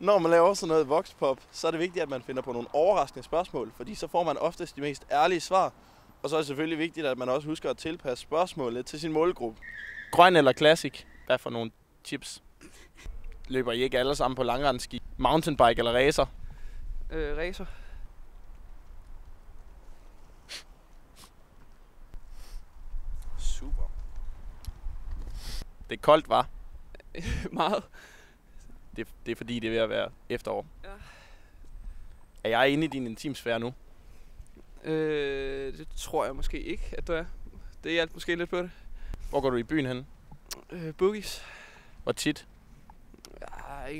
Når man laver sådan noget voxpop, så er det vigtigt, at man finder på nogle overraskende spørgsmål, fordi så får man oftest de mest ærlige svar. Og så er det selvfølgelig vigtigt, at man også husker at tilpasse spørgsmålet til sin målgruppe. Grøn eller classic? Hvad for nogle chips? Løber I ikke alle sammen på langrendski? Mountainbike eller racer? Racer. Super. Det er koldt, hva'? Meget. Det er fordi, det er ved at være efterår. Ja. Er jeg inde i din intimsfære nu? Det tror jeg måske ikke, at du er. Det hjalp måske lidt på det. Hvor går du i byen hen? Boogies. Hvor tit? Ja,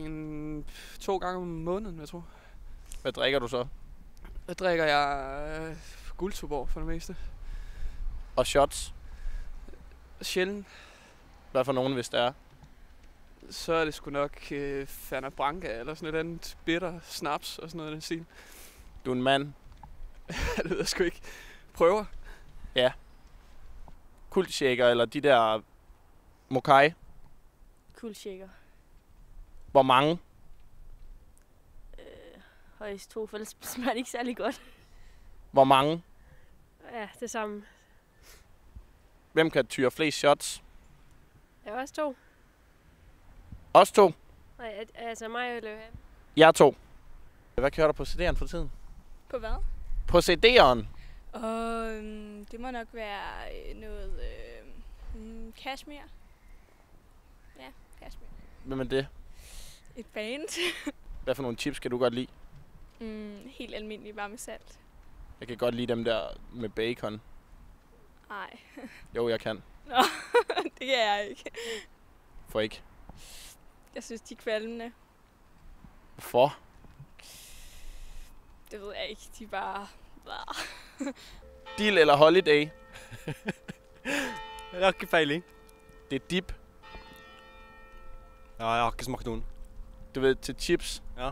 2 gange om måneden, jeg tror. Hvad drikker du så? Der drikker jeg Guldtuborg for det meste. Og shots? Sjældent. Hvad for nogen, hvis det er? Så er det sgu nok Fernet Branca eller sådan et andet bitter snaps og sådan noget af den stil. Du er en mand. Det ved jeg sgu ikke. Prøver. Ja. Kultshaker eller de der mokai? Kuldshaker. Hvor mange? Højst 2, for ellers smager det ikke særlig godt. Hvor mange? Ja, det samme. Hvem kan tyre flest shots? Jeg var også 2. Os to. Nej, altså mig eller han. Jeg to. Hvad kører der på CD'eren for tiden? På hvad? På CD'eren? Og det må nok være noget Kashmir. Ja, Kashmir. Hvem er det? Et band. Hvad for nogle chips kan du godt lide? Helt almindelig, bare med salt. Jeg kan godt lide dem der med bacon. Nej. Jo, jeg kan. Nå, det kan jeg ikke. For ikke. Jeg synes, de er kvalmende. Hvorfor? Det ved jeg ikke. De er bare... Dill eller holiday? Jeg har ikke peiling. Det er dip. Ja, jeg har ikke smagt noen. Du ved, til chips. Ja.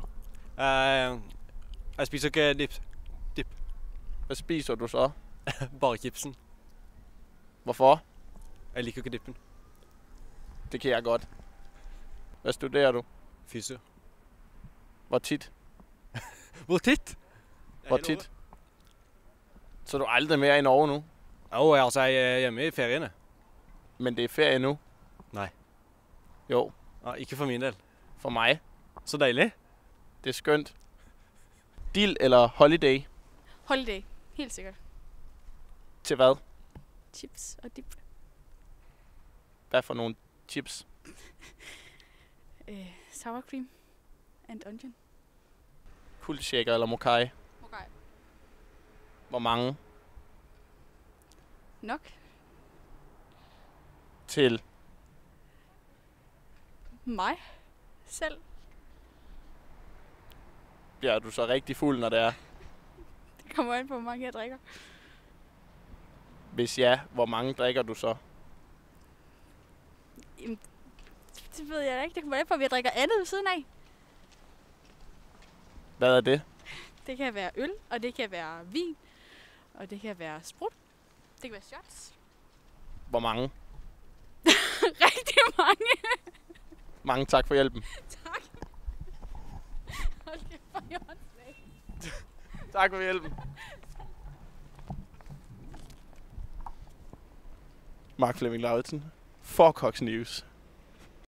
Jeg spiser ikke dip. Hvad spiser du så? Bare chipsen. Hvorfor? Jeg liker ikke dippen. Det kan jeg godt. Hvad studerer du? Fysio. Hvor tit? Hvor tit? Hvor tit? Så er du aldrig mere i Norge nu? Jo, altså jeg er hjemme i feriene. Men det er ferie nu? Nej. Jo. Ja, ikke for min del. For mig. Så dejligt. Det er skønt. Dill eller holiday? Holiday. Helt sikkert. Til hvad? Chips og dip. Hvad for nogle chips? Sour cream and onion. Kuldshaker eller mokai? Okay. Hvor mange? Nok. Til? Mig. Selv. Bliver du så rigtig fuld, når det er? Det kommer an på, hvor mange jeg drikker. Hvis ja, hvor mange drikker du så? Jamen, det ved jeg ikke. Det kommer an på, at vi drikker andet ved siden af. Hvad er det? Det kan være øl, og det kan være vin, og det kan være sprut. Det kan være shots. Hvor mange? Rigtig mange. Mange tak for hjælpen. Tak. Hold kæft, hvor er I åndssvage. Tak for hjælpen. Mark Flemming Lauritsen. For Cox News.